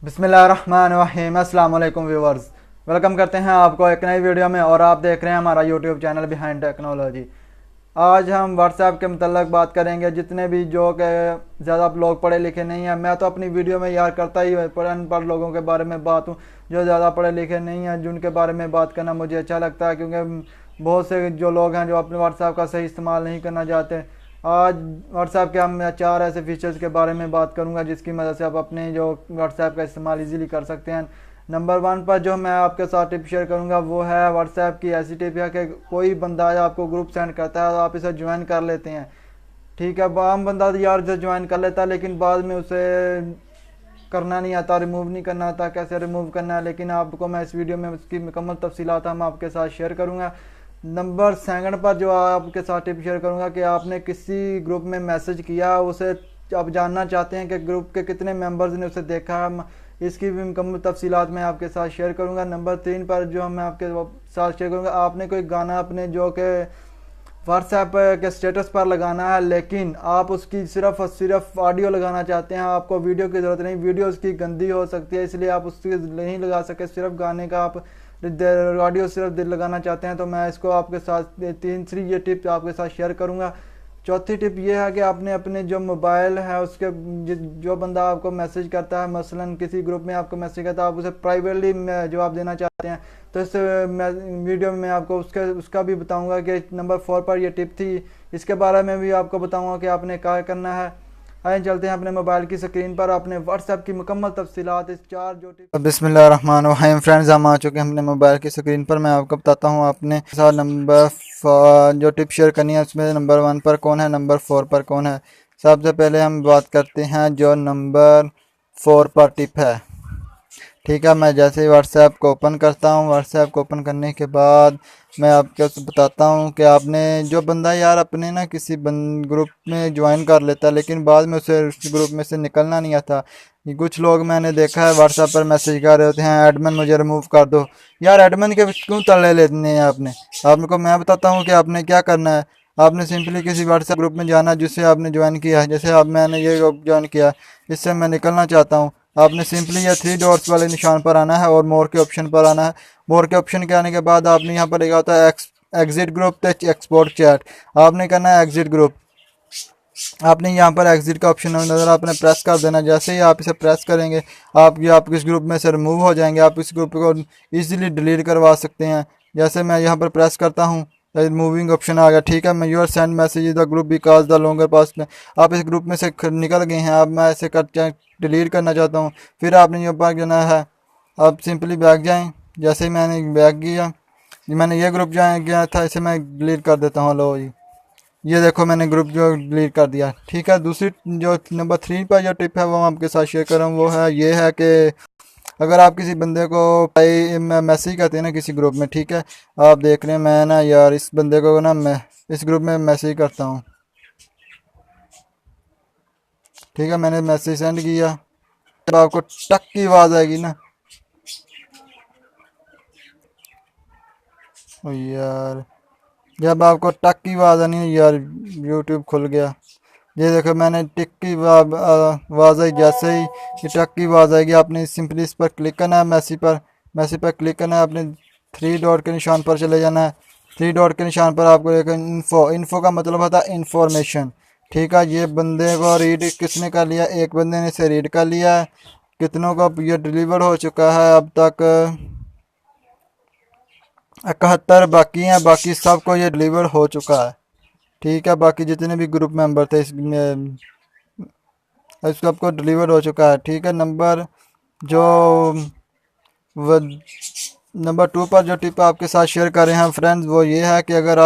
बिस्मिल्लाहिर्रहमानिर्रहीम। अस्सलाम वालेकुम व्यूवर्स, वेलकम करते हैं आपको एक नई वीडियो में। और आप देख रहे हैं हमारा यूट्यूब चैनल बिहाइंड टेक्नोलॉजी। आज हम व्हाट्सएप के मतलब बात करेंगे। जितने भी जो के ज़्यादा लोग पढ़े लिखे नहीं हैं, मैं तो अपनी वीडियो में यार करता ही अनपढ़ लोगों के बारे में बात हूँ, जो ज़्यादा पढ़े लिखे नहीं हैं, जिनके बारे में बात करना मुझे अच्छा लगता है, क्योंकि बहुत से जो लोग हैं जो अपने व्हाट्सएप का सही इस्तेमाल नहीं करना चाहते। आज व्हाट्सएप के हम 4 ऐसे फीचर्स के बारे में बात करूंगा जिसकी मदद से आप अपने जो व्हाट्सएप का इस्तेमाल इजीली कर सकते हैं। नंबर 1 पर जो मैं आपके साथ टिप शेयर करूंगा वो है व्हाट्सएप की ऐसी टिप है कि कोई बंदा आपको ग्रुप सेंड करता है तो आप इसे ज्वाइन कर लेते हैं। ठीक है, आम बंदा तो यार जो ज्वाइन कर लेता है, लेकिन बाद में उसे करना नहीं आता, रिमूव नहीं करना आता, कैसे रिमूव करना है। लेकिन आपको मैं इस वीडियो में उसकी मुकम्मल तफसीलात हम आपके साथ शेयर करूँगा। नंबर 2 पर जो आपके साथ टिप शेयर करूँगा कि आपने किसी ग्रुप में मैसेज किया, उसे आप जानना चाहते हैं कि ग्रुप के कितने मेंबर्स ने उसे देखा है, इसकी भी मुकम्मल तफसीलात मैं आपके साथ शेयर करूँगा। नंबर 3 पर जो मैं आपके साथ शेयर करूँगा, आपने कोई गाना अपने जो कि व्हाट्सएप के स्टेटस पर लगाना है, लेकिन आप उसकी सिर्फ और सिर्फ ऑडियो लगाना चाहते हैं, आपको वीडियो की ज़रूरत नहीं। वीडियो उसकी गंदी हो सकती है, इसलिए आप उसकी नहीं लगा सके, सिर्फ गाने का आप ऑडियो सिर्फ लगाना चाहते हैं। तो मैं इसको आपके साथ तीसरी ये टिप आपके साथ शेयर करूँगा। चौथी टिप ये है कि आपने अपने जो मोबाइल है उसके जो बंदा आपको मैसेज करता है, मसलन किसी ग्रुप में आपको मैसेज करता है, आप उसे प्राइवेटली जवाब देना चाहते हैं, तो इस वीडियो में मैं आपको उसका भी बताऊंगा कि नंबर 4 पर यह टिप थी, इसके बारे में भी आपको बताऊंगा कि आपने क्या करना है। आइए चलते हैं अपने मोबाइल की स्क्रीन पर अपने व्हाट्सएप की मुकम्मल तफसीलात इस 4 जो टिप। बिस्मिल्लाहिर्रहमानिर्रहीम फ्रेंड्स, हम आ चुके हैं अपने मोबाइल की स्क्रीन पर। मैं आपको बताता हूँ आपने साथ नंबर जो टिप शेयर करनी है उसमें नंबर 1 पर कौन है, नंबर 4 पर कौन है। सबसे पहले हम बात करते हैं जो नंबर 4 पर टिप है। ठीक है, मैं जैसे ही व्हाट्सएप को ओपन करता हूँ, व्हाट्सएप को ओपन करने के बाद मैं आपको बताता हूँ कि आपने जो बंदा यार अपने ना किसी ग्रुप में ज्वाइन कर लेता है, लेकिन बाद में उसे उस ग्रुप में से निकलना नहीं आता। कुछ लोग मैंने देखा है व्हाट्सएप पर मैसेज कर रहे होते हैं, एडमिन मुझे रिमूव कर दो। यार एडमिन के क्यों तले लेने हैं आपने? आपको मैं बताता हूँ कि आपने क्या करना है। आपने सिंपली किसी व्हाट्सएप ग्रुप में जाना जिससे आपने ज्वाइन किया है। जैसे आप मैंने ये ग्रुप ज्वाइन किया, इससे मैं निकलना चाहता हूँ। आपने सिंपली ये 3 डॉट्स वाले निशान पर आना है और मोर के ऑप्शन पर आना है। मोर के ऑप्शन के आने के बाद आपने यहाँ पर लिखा होता है एग्जिट ग्रुप एक्सपोर्ट चैट। आपने करना है एग्जिट ग्रुप। आपने यहाँ पर एग्जिट का ऑप्शन नज़र आपने प्रेस कर देना। जैसे ही आप इसे प्रेस करेंगे आप इस ग्रुप में से रिमूव हो जाएंगे। आप इस ग्रुप को इजीली डिलीट करवा सकते हैं। जैसे मैं यहाँ पर प्रेस करता हूँ, मूविंग ऑप्शन आ गया। ठीक है, मैं your send message the group because the longer पास में आप इस ग्रुप में से निकल गए हैं। अब मैं इसे डिलीट करना चाहता हूँ। फिर आपने यहाँ पर जाना है, आप सिंपली बैक जाएँ। जैसे ही मैंने बैक किया, मैंने ये ग्रुप ज्वाइन किया था, इसे मैं डिलीट कर देता हूँ। लो जी, ये देखो मैंने ग्रुप जो डिलीट कर दिया। ठीक है, दूसरी जो नंबर 3 पर जो टिप है वो मैं आपके साथ शेयर कर रहा हूँ, वो है ये है कि अगर आप किसी बंदे को मैसेज करते हैं ना किसी ग्रुप में, ठीक है, आप देख रहे हैं मैं ना यार इस बंदे को ना मैं इस ग्रुप में मैसेज करता हूँ। ठीक है, मैंने मैसेज सेंड किया, जब आपको टक की आवाज़ आएगी ना, ओ यार जब आपको टक की आवाज़ आनी है यार, यूट्यूब खुल गया। ये देखो मैंने टिक की आवाज़ आई, जैसे ही ये टक की आवाज़ आएगी आपने सिंपली इस पर क्लिक करना है, मैसेज पर क्लिक करना है। आपने 3 डॉट के निशान पर चले जाना है। 3 डॉट के निशान पर आपको एक इन्फो का मतलब होता है इंफॉर्मेशन। ठीक है, ये बंदे को रीड किसने कर लिया, एक बंदे ने इसे रीड कर लिया है। कितनों को ये डिलीवर हो चुका है अब तक? 71 बाकी हैं, बाकी सबको ये डिलीवर हो चुका है। ठीक है, बाकी जितने भी ग्रुप मेंबर थे इसमें सबको डिलीवर हो चुका है। ठीक है, जो वो नंबर 2 पर जो टिप आपके साथ शेयर कर रहे हैं फ्रेंड्स, वो ये है कि अगर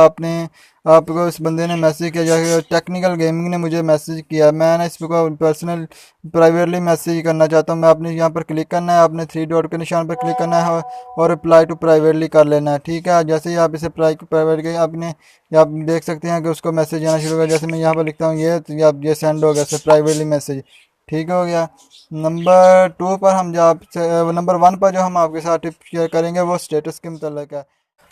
आपको इस बंदे ने मैसेज किया, जैसे टेक्निकल गेमिंग ने मुझे मैसेज किया, मैं ना इसको पर्सनल प्राइवेटली मैसेज करना चाहता हूँ। मैं आपने यहाँ पर क्लिक करना है, आपने 3 डॉट के निशान पर क्लिक करना है और रिप्लाई टू प्राइवेटली कर लेना है। ठीक है, जैसे ही आप इसे प्राइवेट के आपने आप देख सकते हैं कि उसको मैसेज आना शुरू हो गया। जैसे मैं यहाँ पर लिखता हूँ ये, तो ये सेंड हो गया प्राइवेटली मैसेज। ठीक हो गया। नंबर 2 पर हम जो आपसे नंबर 1 पर जो हम आपके साथ टिप शेयर करेंगे वो स्टेटस के मतलब है।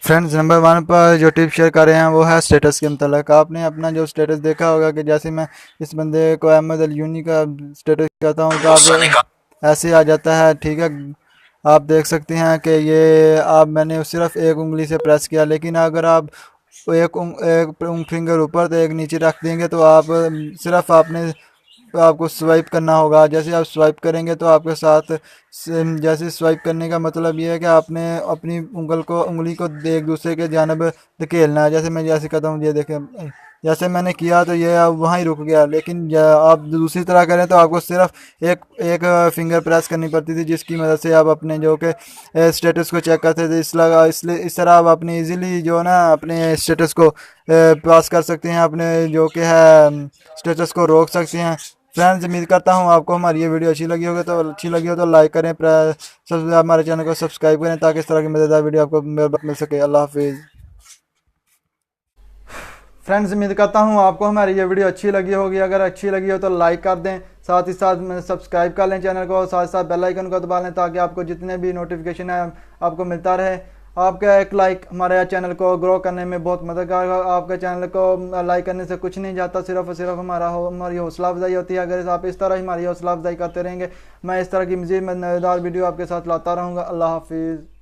फ्रेंड्स, नंबर 1 पर जो टिप शेयर कर रहे हैं वो है स्टेटस के मतलब। आपने अपना जो स्टेटस देखा होगा कि जैसे मैं इस बंदे को अहमद अल यूनी का स्टेटस कहता हूँ तो आप ऐसे आ जाता है। ठीक है, आप देख सकते हैं कि ये आप मैंने सिर्फ एक उंगली से प्रेस किया, लेकिन अगर आप एक फिंगर ऊपर तो एक नीचे रख देंगे तो आप सिर्फ आपने तो आपको स्वाइप करना होगा। जैसे आप स्वाइप करेंगे तो आपके साथ जैसे स्वाइप करने का मतलब ये है कि आपने अपनी उंगली को एक दूसरे के जानब धकेलना है। जैसे मैं जैसे करता हूँ, ये देखें, जैसे मैंने किया तो ये अब वहीं रुक गया। लेकिन आप दूसरी तरह करें तो आपको सिर्फ एक एक फिंगर प्रेस करनी पड़ती थी, जिसकी मदद से आप अपने जो कि स्टेटस को चेक करते थे। इसलिए इस तरह आप अपनी इजीली जो ना अपने स्टेटस को पास कर सकते हैं, अपने जो कि है स्टेटस को रोक सकते हैं। फ्रेंड्स, उम्मीद करता हूँ आपको हमारी ये वीडियो अच्छी लगी हो तो लाइक करें, हमारे चैनल को सब्सक्राइब करें ताकि इस तरह की मज़ेदार वीडियो आपको मिल सके। अल्लाह हाफिज़। फ्रेंड्स, उम्मीद करता हूँ आपको हमारी ये वीडियो अच्छी लगी होगी। अगर अच्छी लगी हो तो लाइक कर दें, साथ ही साथ सब्सक्राइब कर लें चैनल को, साथ साथ बेल आइकन को दबा लें ताकि आपको जितने भी नोटिफिकेशन है आपको मिलता रहे। आपका एक लाइक हमारे चैनल को ग्रो करने में बहुत मदद करेगा। आपके चैनल को लाइक करने से कुछ नहीं जाता, सिर्फ और सिर्फ हमारी हौसला अफजाई होती है। अगर आप इस तरह हमारी हौसला अफजाई करते रहेंगे, मैं इस तरह की मज़ीद मज़ेदार वीडियो आपके साथ लाता रहूँगा। अल्लाह हाफिज़।